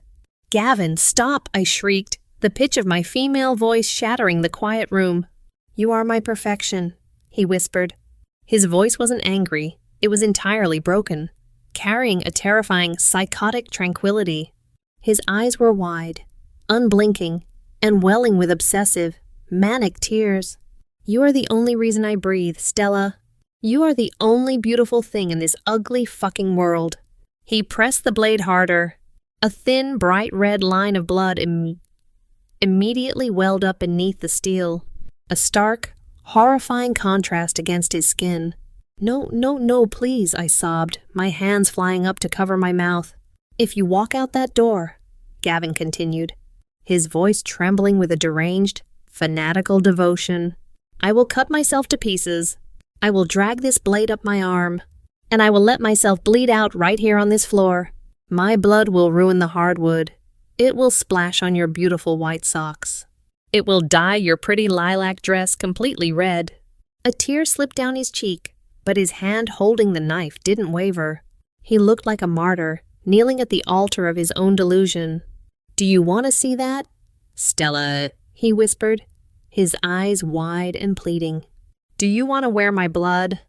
Speaker 1: Gavin, stop, I shrieked, the pitch of my female voice shattering the quiet room. You are my perfection, he whispered. His voice wasn't angry, it was entirely broken, carrying a terrifying, psychotic tranquility. His eyes were wide, unblinking, and welling with obsessive, manic tears. You are the only reason I breathe, Stella. You are the only beautiful thing in this ugly fucking world. He pressed the blade harder. A thin, bright red line of blood immediately welled up beneath the steel, a stark, horrifying contrast against his skin. No, please, I sobbed, my hands flying up to cover my mouth. If you walk out that door, Gavin continued, his voice trembling with a deranged, fanatical devotion, I will cut myself to pieces. I will drag this blade up my arm, and I will let myself bleed out right here on this floor. My blood will ruin the hardwood. It will splash on your beautiful white socks. It will dye your pretty lilac dress completely red. A tear slipped down his cheek, but his hand holding the knife didn't waver. He looked like a martyr, kneeling at the altar of his own delusion. Do you want to see that? Stella, he whispered, his eyes wide and pleading. Do you want to wear my blood?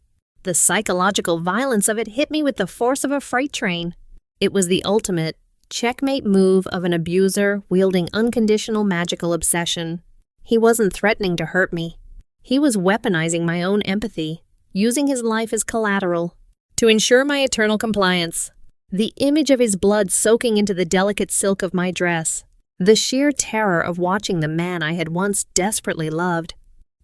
Speaker 1: The psychological violence of it hit me with the force of a freight train. It was the ultimate, checkmate move of an abuser wielding unconditional magical obsession. He wasn't threatening to hurt me. He was weaponizing my own empathy, using his life as collateral, to ensure my eternal compliance. The image of his blood soaking into the delicate silk of my dress, The sheer terror of watching the man I had once desperately loved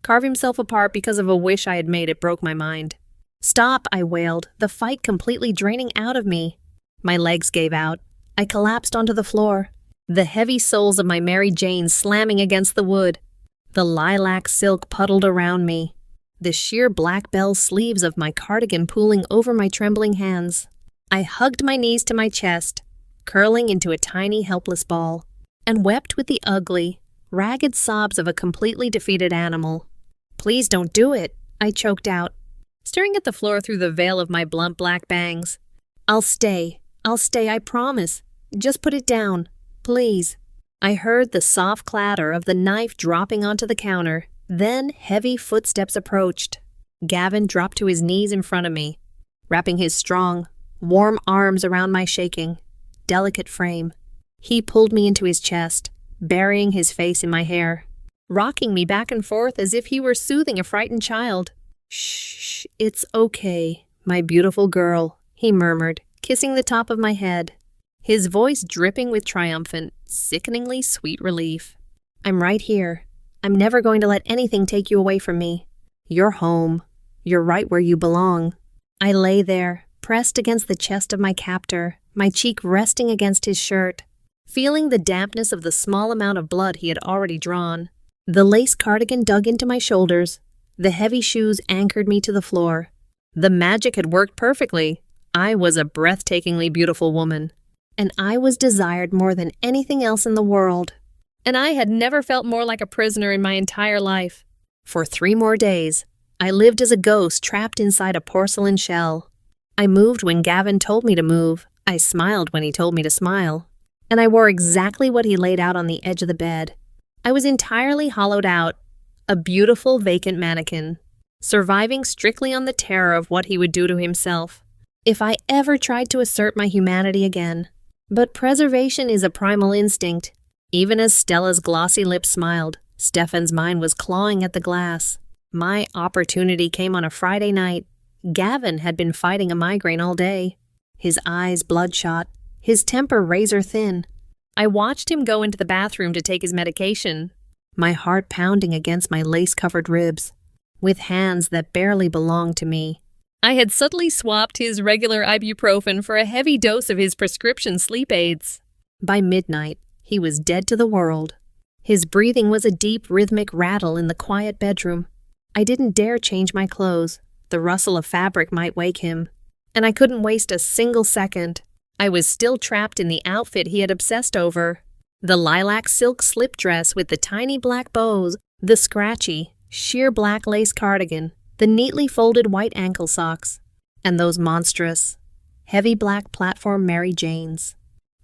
Speaker 1: carve himself apart because of a wish I had made, it broke my mind. "Stop," I wailed, the fight completely draining out of me. My legs gave out. I collapsed onto the floor, the heavy soles of my Mary Jane slamming against the wood. The lilac silk puddled around me, the sheer black bell sleeves of my cardigan pooling over my trembling hands. I hugged my knees to my chest, curling into a tiny helpless ball, and wept with the ugly, ragged sobs of a completely defeated animal. "Please don't do it," I choked out, staring at the floor through the veil of my blunt black bangs. I'll stay, I promise. Just put it down, please." I heard the soft clatter of the knife dropping onto the counter, then heavy footsteps approached. Gavin dropped to his knees in front of me, wrapping his strong, warm arms around my shaking, delicate frame. He pulled me into his chest, burying his face in my hair, rocking me back and forth as if he were soothing a frightened child. "Shh, it's okay, my beautiful girl," he murmured, kissing the top of my head, his voice dripping with triumphant, sickeningly sweet relief. "I'm right here. I'm never going to let anything take you away from me. You're home. You're right where you belong." I lay there, pressed against the chest of my captor, my cheek resting against his shirt, feeling the dampness of the small amount of blood he had already drawn. The lace cardigan dug into my shoulders. The heavy shoes anchored me to the floor. The magic had worked perfectly. I was a breathtakingly beautiful woman, and I was desired more than anything else in the world. And I had never felt more like a prisoner in my entire life. For 3 more days, I lived as a ghost trapped inside a porcelain shell. I moved when Gavin told me to move. I smiled when he told me to smile. And I wore exactly what he laid out on the edge of the bed. I was entirely hollowed out, a beautiful vacant mannequin, surviving strictly on the terror of what he would do to himself if I ever tried to assert my humanity again. But preservation is a primal instinct. Even as Stella's glossy lips smiled, Stefan's mind was clawing at the glass. My opportunity came on a Friday night. Gavin had been fighting a migraine all day, his eyes bloodshot, his temper razor thin. I watched him go into the bathroom to take his medication, my heart pounding against my lace-covered ribs, with hands that barely belonged to me. I had subtly swapped his regular ibuprofen for a heavy dose of his prescription sleep aids. By midnight, he was dead to the world. His breathing was a deep, rhythmic rattle in the quiet bedroom. I didn't dare change my clothes. The rustle of fabric might wake him. And I couldn't waste a single second. I was still trapped in the outfit he had obsessed over. The lilac silk slip dress with the tiny black bows, the scratchy, sheer black lace cardigan, the neatly folded white ankle socks, and those monstrous, heavy black platform Mary Janes.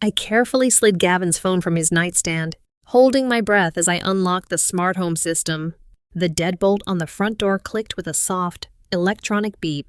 Speaker 1: I carefully slid Gavin's phone from his nightstand, holding my breath as I unlocked the smart home system. The deadbolt on the front door clicked with a soft, electronic beep.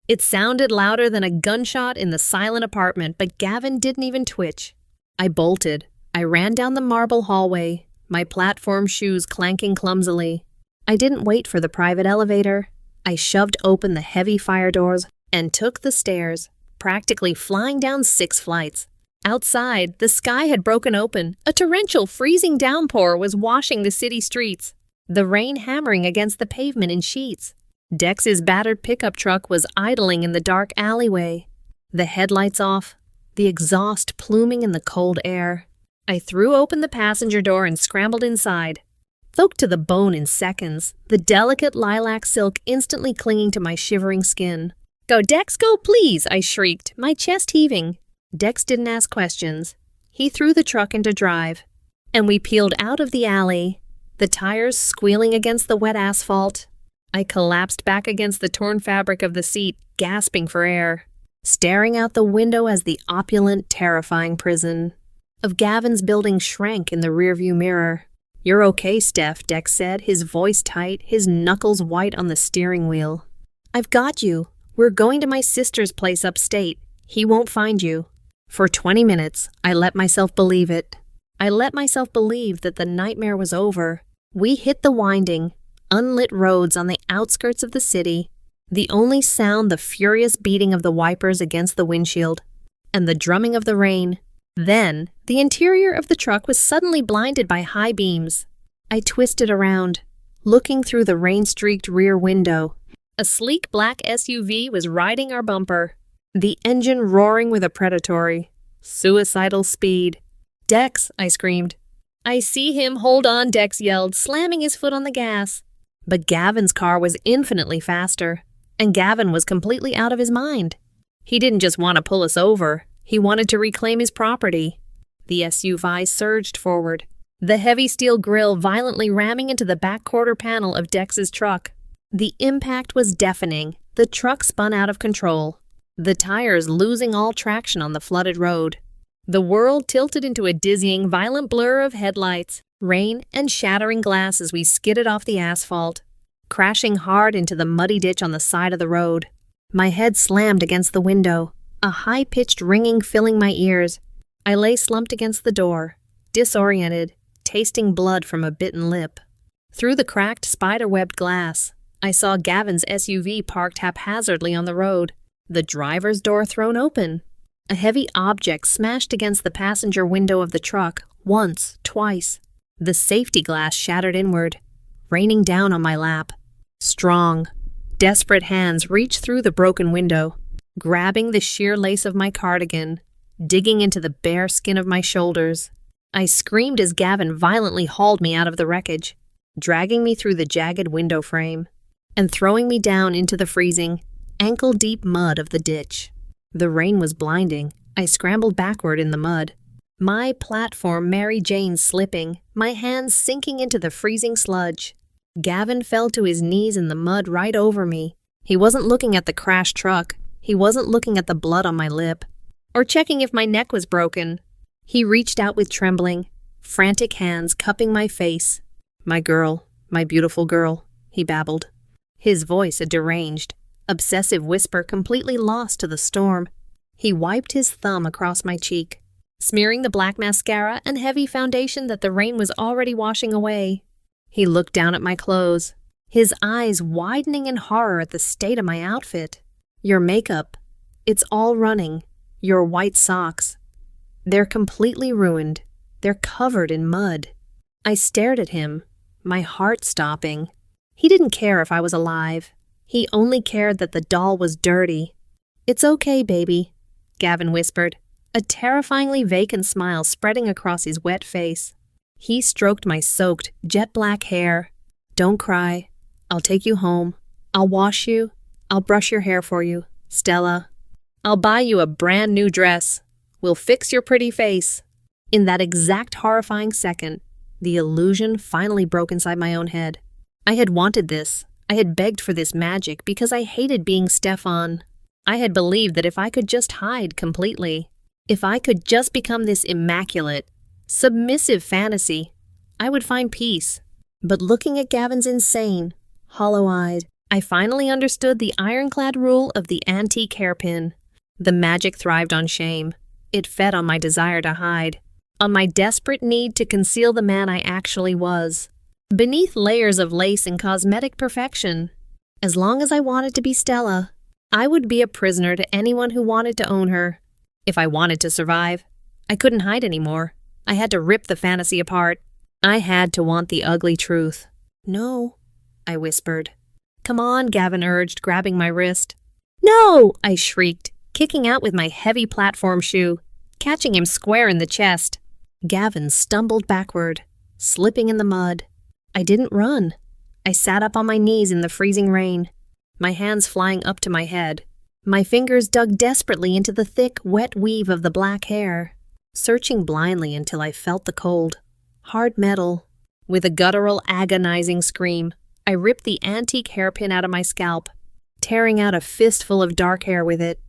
Speaker 1: It sounded louder than a gunshot in the silent apartment, but Gavin didn't even twitch. I bolted. I ran down the marble hallway, my platform shoes clanking clumsily. I didn't wait for the private elevator. I shoved open the heavy fire doors and took the stairs, practically flying down 6 flights. Outside, the sky had broken open. A torrential, freezing downpour was washing the city streets, the rain hammering against the pavement in sheets. Dex's battered pickup truck was idling in the dark alleyway, the headlights off, the exhaust pluming in the cold air. I threw open the passenger door and scrambled inside, soaked to the bone in seconds, the delicate lilac silk instantly clinging to my shivering skin. "Go, Dex, go, please!" I shrieked, my chest heaving. Dex didn't ask questions. He threw the truck into drive, and we peeled out of the alley, the tires squealing against the wet asphalt. I collapsed back against the torn fabric of the seat, gasping for air, staring out the window as the opulent, terrifying prison of Gavin's building shrank in the rearview mirror. "You're okay, Steph," Dex said, his voice tight, his knuckles white on the steering wheel. "I've got you. We're going to my sister's place upstate. He won't find you." For 20 minutes, I let myself believe it. I let myself believe that the nightmare was over. We hit the winding, unlit roads on the outskirts of the city, the only sound the furious beating of the wipers against the windshield, and the drumming of the rain, Then, the interior of the truck was suddenly blinded by high beams. I twisted around, looking through the rain-streaked rear window. A sleek black SUV was riding our bumper, the engine roaring with a predatory, suicidal speed. "Dex!" I screamed. "I see him, hold on," Dex yelled, slamming his foot on the gas. But Gavin's car was infinitely faster, and Gavin was completely out of his mind. He didn't just want to pull us over, he wanted to reclaim his property. The SUV surged forward, the heavy steel grille violently ramming into the back quarter panel of Dex's truck. The impact was deafening. The truck spun out of control, the tires losing all traction on the flooded road. The world tilted into a dizzying, violent blur of headlights, rain, and shattering glass as we skidded off the asphalt, crashing hard into the muddy ditch on the side of the road. My head slammed against the window, a high-pitched ringing filling my ears. I lay slumped against the door, disoriented, tasting blood from a bitten lip. Through the cracked, spider-webbed glass, I saw Gavin's SUV parked haphazardly on the road, the driver's door thrown open. A heavy object smashed against the passenger window of the truck, once, twice. The safety glass shattered inward, raining down on my lap. Strong, desperate hands reached through the broken window, grabbing the sheer lace of my cardigan, digging into the bare skin of my shoulders. I screamed as Gavin violently hauled me out of the wreckage, dragging me through the jagged window frame, and throwing me down into the freezing, ankle-deep mud of the ditch. The rain was blinding. I scrambled backward in the mud, my platform Mary Jane slipping, my hands sinking into the freezing sludge. Gavin fell to his knees in the mud right over me. He wasn't looking at the crashed truck. He wasn't looking at the blood on my lip, or checking if my neck was broken. He reached out with trembling, frantic hands cupping my face. "My girl, my beautiful girl," he babbled, his voice a deranged, obsessive whisper completely lost to the storm. He wiped his thumb across my cheek, smearing the black mascara and heavy foundation that the rain was already washing away. He looked down at my clothes, his eyes widening in horror at the state of my outfit. "Your makeup, it's all running. Your white socks. They're completely ruined. They're covered in mud." I stared at him, my heart stopping. He didn't care if I was alive. He only cared that the doll was dirty. "It's okay, baby," Gavin whispered, a terrifyingly vacant smile spreading across his wet face. He stroked my soaked, jet-black hair. "Don't cry. I'll take you home. I'll wash you. I'll brush your hair for you, Stella. I'll buy you a brand new dress. We'll fix your pretty face." In that exact horrifying second, the illusion finally broke inside my own head. I had wanted this. I had begged for this magic because I hated being Stefan. I had believed that if I could just hide completely, if I could just become this immaculate, submissive fantasy, I would find peace. But looking at Gavin's insane, hollow-eyed, I finally understood the ironclad rule of the antique hairpin. The magic thrived on shame. It fed on my desire to hide, on my desperate need to conceal the man I actually was. Beneath layers of lace and cosmetic perfection, as long as I wanted to be Stella, I would be a prisoner to anyone who wanted to own her. If I wanted to survive, I couldn't hide anymore. I had to rip the fantasy apart. I had to want the ugly truth. "No," I whispered. "Come on," Gavin urged, grabbing my wrist. "No!" I shrieked, kicking out with my heavy platform shoe, catching him square in the chest. Gavin stumbled backward, slipping in the mud. I didn't run. I sat up on my knees in the freezing rain, my hands flying up to my head. My fingers dug desperately into the thick, wet weave of the black hair, searching blindly until I felt the cold, hard metal. With a guttural, agonizing scream, I ripped the antique hairpin out of my scalp, tearing out a fistful of dark hair with it.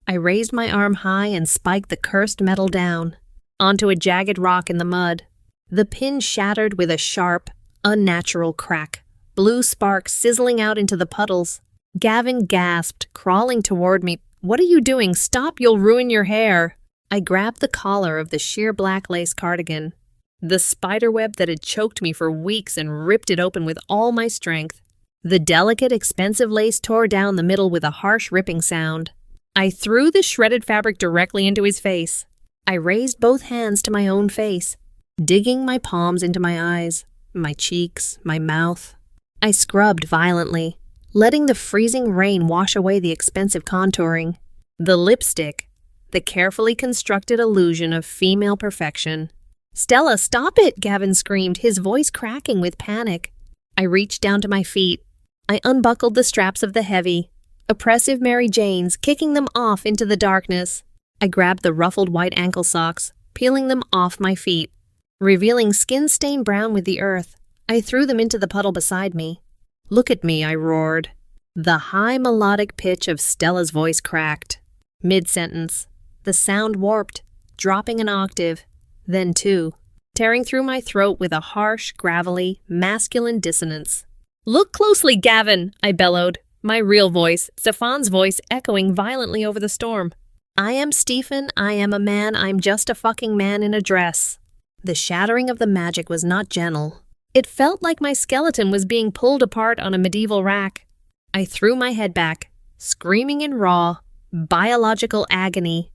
Speaker 1: I raised my arm high and spiked the cursed metal down, onto a jagged rock in the mud. The pin shattered with a sharp, unnatural crack, blue sparks sizzling out into the puddles. Gavin gasped, crawling toward me. "What are you doing? Stop, you'll ruin your hair." I grabbed the collar of the sheer black lace cardigan, the spiderweb that had choked me for weeks, and ripped it open with all my strength. The delicate, expensive lace tore down the middle with a harsh ripping sound. I threw the shredded fabric directly into his face. I raised both hands to my own face, digging my palms into my eyes, my cheeks, my mouth. I scrubbed violently, letting the freezing rain wash away the expensive contouring, the lipstick, the carefully constructed illusion of female perfection. "Stella, stop it!" Gavin screamed, his voice cracking with panic. I reached down to my feet. I unbuckled the straps of the heavy, oppressive Mary Janes, kicking them off into the darkness. I grabbed the ruffled white ankle socks, peeling them off my feet. Revealing skin stained brown with the earth, I threw them into the puddle beside me. "Look at me," I roared. The high melodic pitch of Stella's voice cracked. Mid-sentence, the sound warped, dropping an octave, then two, tearing through my throat with a harsh, gravelly, masculine dissonance. "Look closely, Gavin!" I bellowed, my real voice, Stefan's voice, echoing violently over the storm. "I am Stephen, I am a man, I'm just a fucking man in a dress." The shattering of the magic was not gentle. It felt like my skeleton was being pulled apart on a medieval rack. I threw my head back, screaming in raw, biological agony,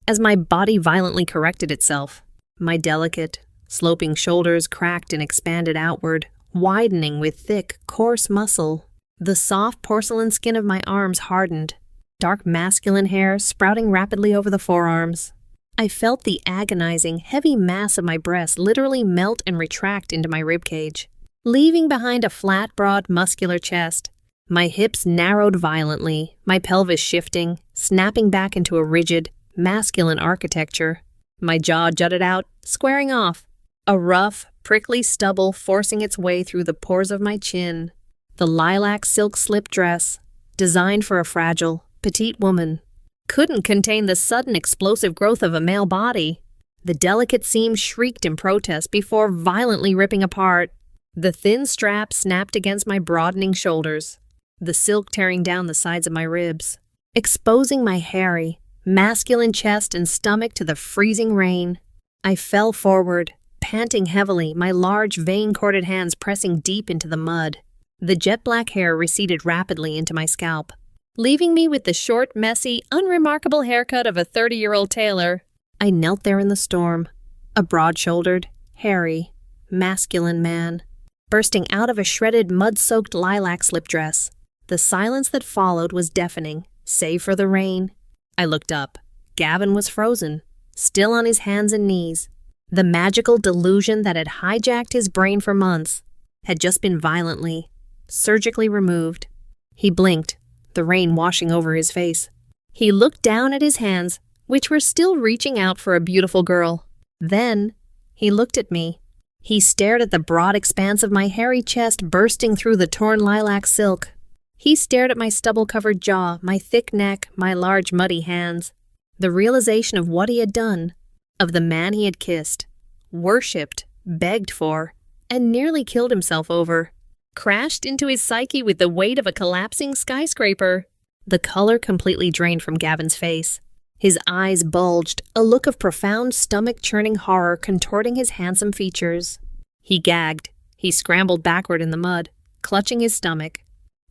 Speaker 1: as my body violently corrected itself. My delicate, sloping shoulders cracked and expanded outward, widening with thick, coarse muscle. The soft porcelain skin of my arms hardened, dark masculine hair sprouting rapidly over the forearms. I felt the agonizing, heavy mass of my breast literally melt and retract into my ribcage, leaving behind a flat, broad, muscular chest. My hips narrowed violently, my pelvis shifting, snapping back into a rigid, masculine architecture. My jaw jutted out, squaring off, a rough, prickly stubble forcing its way through the pores of my chin. The lilac silk slip dress, designed for a fragile, petite woman, couldn't contain the sudden explosive growth of a male body. The delicate seam shrieked in protest before violently ripping apart. The thin strap snapped against my broadening shoulders, the silk tearing down the sides of my ribs, exposing my hairy, masculine chest and stomach to the freezing rain. I fell forward, panting heavily, my large, vein-corded hands pressing deep into the mud. The jet-black hair receded rapidly into my scalp, leaving me with the short, messy, unremarkable haircut of a 30-year-old tailor. I knelt there in the storm, a broad-shouldered, hairy, masculine man, bursting out of a shredded, mud-soaked lilac slip dress. The silence that followed was deafening, save for the rain. I looked up. Gavin was frozen, still on his hands and knees. The magical delusion that had hijacked his brain for months had just been violently, surgically removed. He blinked, the rain washing over his face. He looked down at his hands, which were still reaching out for a beautiful girl. Then, he looked at me. He stared at the broad expanse of my hairy chest bursting through the torn lilac silk. He stared at my stubble-covered jaw, my thick neck, my large muddy hands. The realization of what he had done, of the man he had kissed, worshipped, begged for, and nearly killed himself over, crashed into his psyche with the weight of a collapsing skyscraper. The color completely drained from Gavin's face. His eyes bulged, a look of profound stomach-churning horror contorting his handsome features. He gagged. He scrambled backward in the mud, clutching his stomach,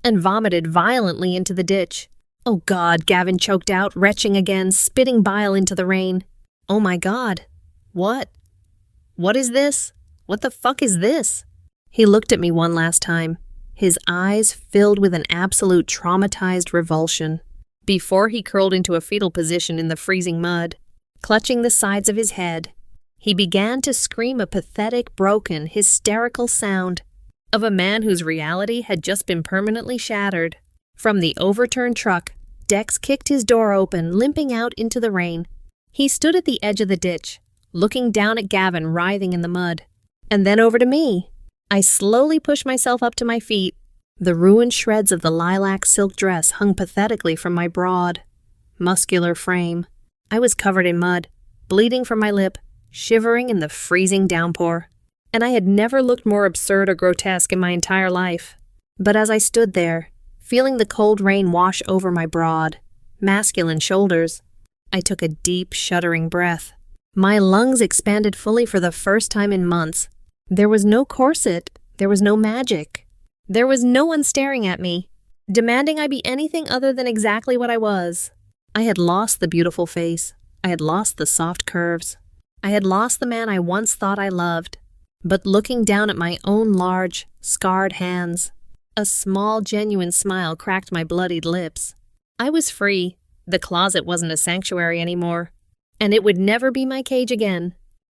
Speaker 1: and vomited violently into the ditch. "Oh God," Gavin choked out, retching again, spitting bile into the rain. "Oh my God. What? What is this? What the fuck is this?" He looked at me one last time, his eyes filled with an absolute traumatized revulsion, before he curled into a fetal position in the freezing mud. Clutching the sides of his head, he began to scream a pathetic, broken, hysterical sound of a man whose reality had just been permanently shattered. From the overturned truck, Dex kicked his door open, limping out into the rain. He stood at the edge of the ditch, looking down at Gavin writhing in the mud, and then over to me. I slowly pushed myself up to my feet. The ruined shreds of the lilac silk dress hung pathetically from my broad, muscular frame. I was covered in mud, bleeding from my lip, shivering in the freezing downpour. And I had never looked more absurd or grotesque in my entire life. But as I stood there, feeling the cold rain wash over my broad, masculine shoulders, I took a deep, shuddering breath. My lungs expanded fully for the first time in months. There was no corset. There was no magic. There was no one staring at me, demanding I be anything other than exactly what I was. I had lost the beautiful face, I had lost the soft curves. I had lost the man I once thought I loved. But looking down at my own large, scarred hands, a small, genuine smile cracked my bloodied lips. I was free. The closet wasn't a sanctuary anymore. And it would never be my cage again.